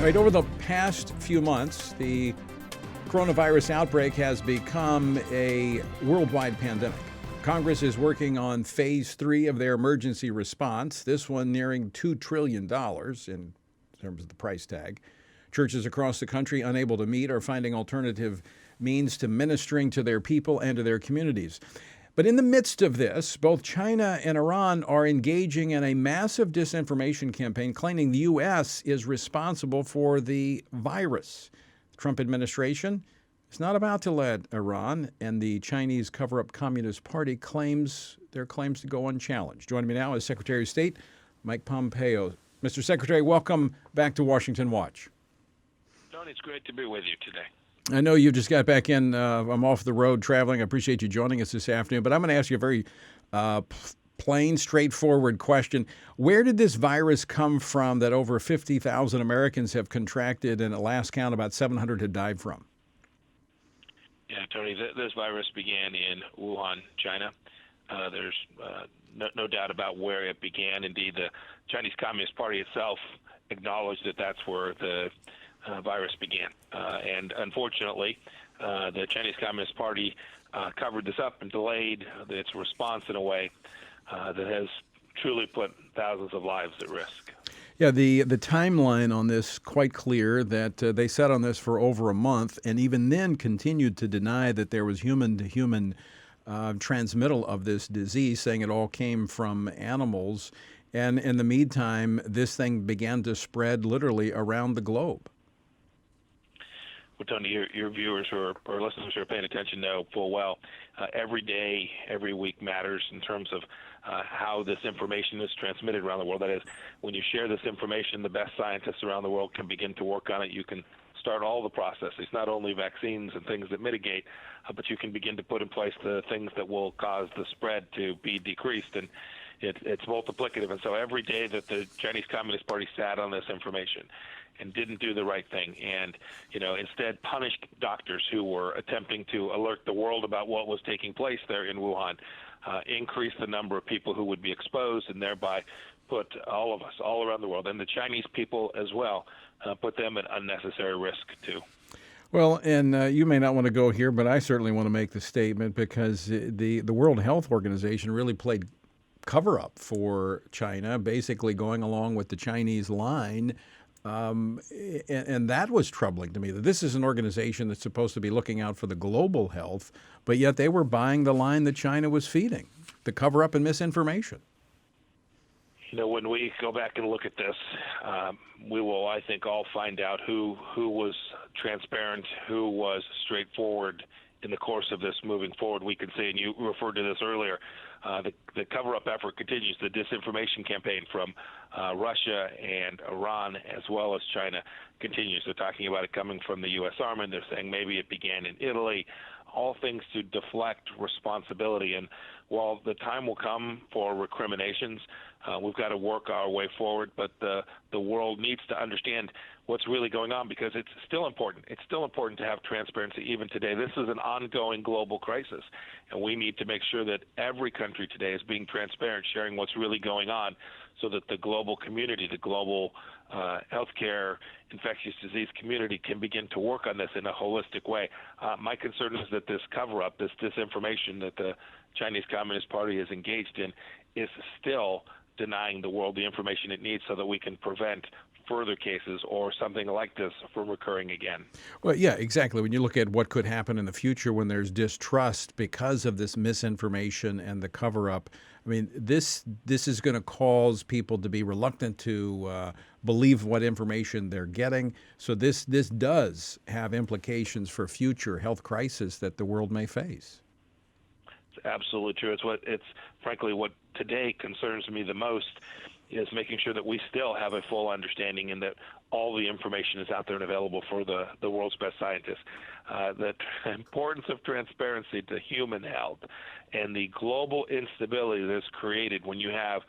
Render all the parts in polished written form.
Right, over the past few months, the coronavirus outbreak has become a worldwide pandemic. Congress is working on phase 3 of their emergency response, this one nearing $2 trillion in terms of the price tag. Churches across the country unable to meet are finding alternative means to ministering to their people and to their communities. But in the midst of this, both China and Iran are engaging in a massive disinformation campaign claiming the U.S. is responsible for the virus. The Trump administration is not about to let Iran and the Chinese cover-up Communist Party claims to go unchallenged. Joining me now is Secretary of State Mike Pompeo. Mr. Secretary, welcome back to Washington Watch. Tony, it's great to be with you today. I know you just got back in. I'm off the road traveling. I appreciate you joining us this afternoon. But I'm going to ask you a very plain, straightforward question. Where did this virus come from that over 50,000 Americans have contracted, and at last count about 700 had died from? Yeah, Tony, this virus began in Wuhan, China. There's no doubt about where it began. Indeed, the Chinese Communist Party itself acknowledged that that's where the virus began. And unfortunately, the Chinese Communist Party covered this up and delayed its response in a way that has truly put thousands of lives at risk. Yeah, the timeline on this quite clear that they sat on this for over a month and even then continued to deny that there was human-to-human transmittal of this disease, saying it all came from animals. And in the meantime, this thing began to spread literally around the globe. Well, Tony, your viewers or listeners who are paying attention know full well every day, every week matters in terms of how this information is transmitted around the world. That is, when you share this information, the best scientists around the world can begin to work on it. You can start all the processes, not only vaccines and things that mitigate, but you can begin to put in place the things that will cause the spread to be decreased. And it's multiplicative. And so every day that the Chinese Communist Party sat on this information and didn't do the right thing, and instead punished doctors who were attempting to alert the world about what was taking place there in Wuhan, increased the number of people who would be exposed, and thereby put all of us all around the world, and the Chinese people as well, put them at unnecessary risk too. Well, and you may not want to go here, but I certainly want to make the statement because the World Health Organization really played cover-up for China, basically going along with the Chinese line. And that was troubling to me, that this is an organization that's supposed to be looking out for the global health, but yet they were buying the line that China was feeding, the cover-up and misinformation. When we go back and look at this, we will, I think, all find out who was transparent, who was straightforward in the course of this moving forward. We can say, and you referred to this earlier, the cover-up effort continues. The disinformation campaign from Russia and Iran, as well as China, continues. They're talking about it coming from the U.S. Army. They're saying maybe it began in Italy, all things to deflect responsibility. And while the time will come for recriminations, we've got to work our way forward. But the world needs to understand what's really going on, because it's still important. It's still important to have transparency even today. This is an ongoing global crisis, and we need to make sure that every country today is being transparent, sharing what's really going on, so that the global community, the global healthcare, infectious disease community can begin to work on this in a holistic way. My concern is that this cover-up, this disinformation that the Chinese Communist Party is engaged in, is still denying the world the information it needs so that we can prevent further cases or something like this from recurring again. Well, yeah, exactly. When you look at what could happen in the future when there's distrust because of this misinformation and the cover-up, I mean, this is going to cause people to be reluctant to believe what information they're getting. So this does have implications for future health crises that the world may face. It's absolutely true. It's frankly what today concerns me the most is making sure that we still have a full understanding and that all the information is out there and available for the world's best scientists. The importance of transparency to human health and the global instability that's created when you have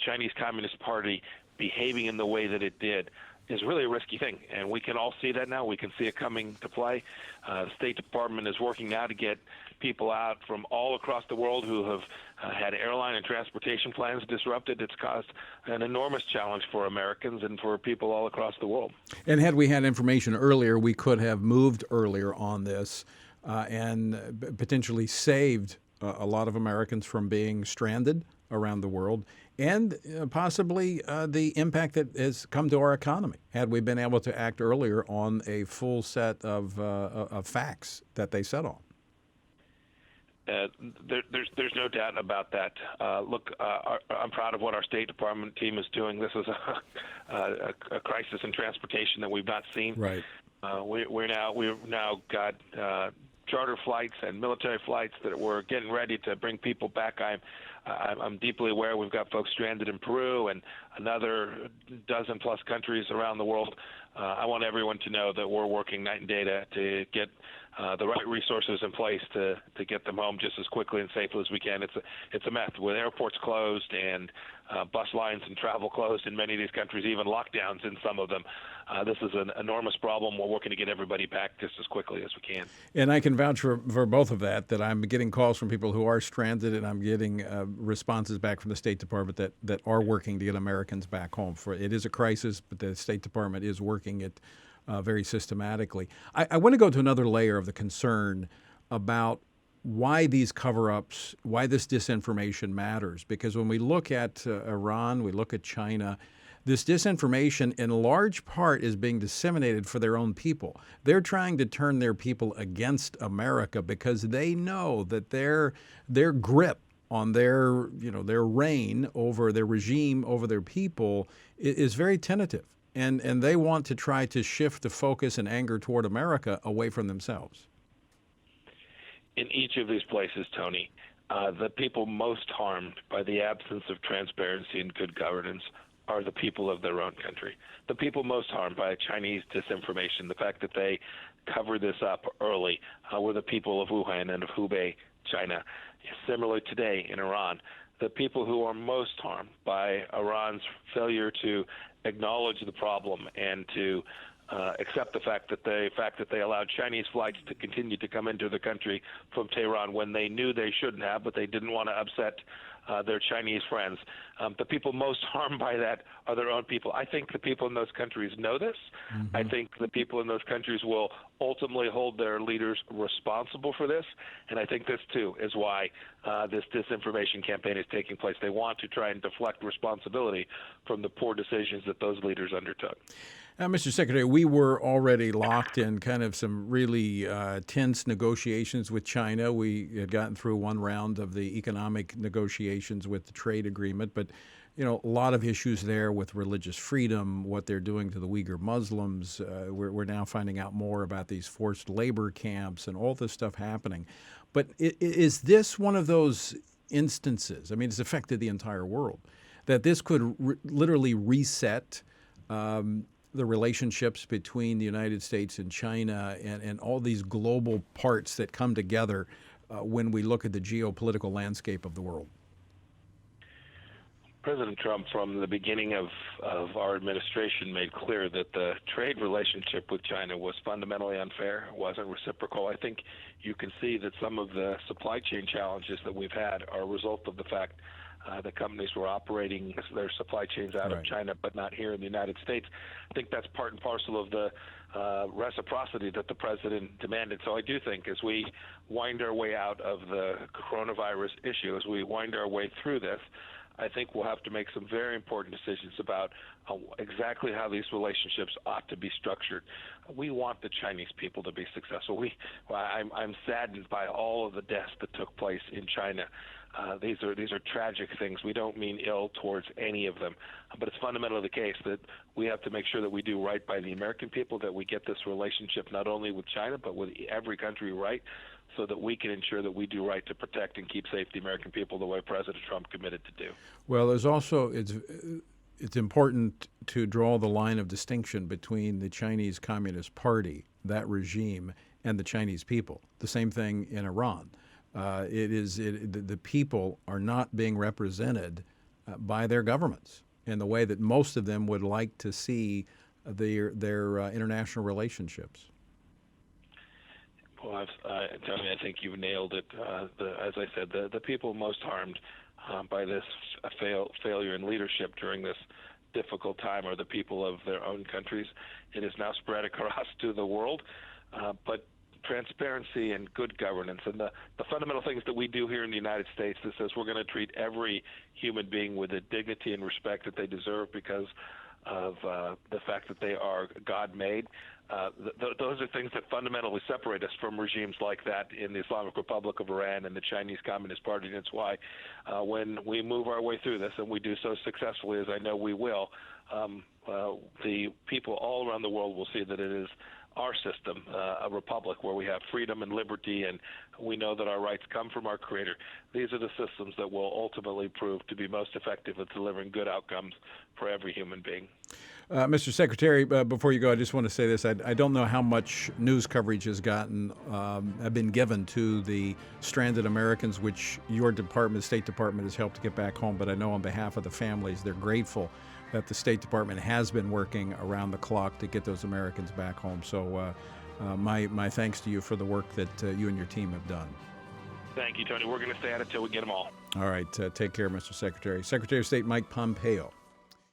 Chinese Communist Party behaving in the way that it did is really a risky thing, and we can all see that now. We can see it coming to play. The State Department is working now to get people out from all across the world who have had airline and transportation plans disrupted. It's caused an enormous challenge for Americans and for people all across the world. And had we had information earlier, we could have moved earlier on this and potentially saved a lot of Americans from being stranded around the world, and possibly the impact that has come to our economy had we been able to act earlier on a full set of facts that they set on. There's no doubt about that. Look, I'm proud of what our State Department team is doing. This is a crisis in transportation that we've not seen. Right. We've now got charter flights and military flights that we're getting ready to bring people back. I'm deeply aware we've got folks stranded in Peru and another dozen plus countries around the world. I want everyone to know that we're working night and day to get the right resources in place to get them home just as quickly and safely as we can. It's a mess with airports closed and bus lines and travel closed in many of these countries, even lockdowns in some of them. This is an enormous problem. We're working to get everybody back just as quickly as we can. And I can vouch for both of that I'm getting calls from people who are stranded, and I'm getting responses back from the State Department that are working to get Americans back home. It is a crisis, but the State Department is working it very systematically. I want to go to another layer of the concern about why these cover-ups, why this disinformation matters. Because when we look at Iran, we look at China, this disinformation in large part is being disseminated for their own people. They're trying to turn their people against America because they know that their grip on their reign over their regime, over their people is very tentative. And they want to try to shift the focus and anger toward America away from themselves. In each of these places, Tony, the people most harmed by the absence of transparency and good governance are the people of their own country. The people most harmed by Chinese disinformation, the fact that they covered this up early, were the people of Wuhan and of Hubei, China. Similarly today in Iran, the people who are most harmed by Iran's failure to acknowledge the problem and to accept the fact that they allowed Chinese flights to continue to come into the country from Tehran when they knew they shouldn't have, but they didn't want to upset their Chinese friends. The people most harmed by that are their own people. I think the people in those countries know this. Mm-hmm. I think the people in those countries will ultimately hold their leaders responsible for this. And I think this, too, is why this disinformation campaign is taking place. They want to try and deflect responsibility from the poor decisions that those leaders undertook. Mr. Secretary, we were already locked in kind of some really tense negotiations with China. We had gotten through one round of the economic negotiations with the trade agreement, but a lot of issues there with religious freedom, what they're doing to the Uyghur Muslims. We're now finding out more about these forced labor camps and all this stuff happening. But is this one of those instances, I mean, it's affected the entire world, that this could literally reset the relationships between the United States and China and all these global parts that come together when we look at the geopolitical landscape of the world? President Trump, from the beginning of our administration, made clear that the trade relationship with China was fundamentally unfair. It wasn't reciprocal. I think you can see that some of the supply chain challenges that we've had are a result of the fact the companies were operating their supply chains out of China, but not here in the United States. I think that's part and parcel of the reciprocity that the president demanded. So I do think as we wind our way out of the coronavirus issue, as we wind our way through this, I think we'll have to make some very important decisions about exactly how these relationships ought to be structured. We want the Chinese people to be successful. I'm saddened by all of the deaths that took place in China. These are tragic things. We don't mean ill towards any of them, but it's fundamentally the case that we have to make sure that we do right by the American people, that we get this relationship not only with China but with every country right, so that we can ensure that we do right to protect and keep safe the American people the way President Trump committed to do. Well, there's also it's important to draw the line of distinction between the Chinese Communist Party, that regime, and the Chinese people. The same thing in Iran. The people are not being represented by their governments in the way that most of them would like to see their international relationships? Well, Tony, I think you've nailed it. As I said, the people most harmed by this failure in leadership during this difficult time are the people of their own countries. It is now spread across to the world, but transparency and good governance and the fundamental things that we do here in the United States that says we're going to treat every human being with the dignity and respect that they deserve because of the fact that they are God-made. Those are things that fundamentally separate us from regimes like that in the Islamic Republic of Iran and the Chinese Communist Party. And it's why when we move our way through this, and we do so successfully, as I know we will, the people all around the world will see that it is our system, a republic where we have freedom and liberty, and we know that our rights come from our Creator. These are the systems that will ultimately prove to be most effective at delivering good outcomes for every human being. Mr. Secretary, before you go, I just want to say this. I don't know how much news coverage have been given to the stranded Americans, which your department, State Department, has helped to get back home. But I know on behalf of the families, they're grateful that the State Department has been working around the clock to get those Americans back home. So my thanks to you for the work that you and your team have done. Thank you, Tony. We're going to stay at it till we get them all. All right. Take care, Mr. Secretary. Secretary of State Mike Pompeo.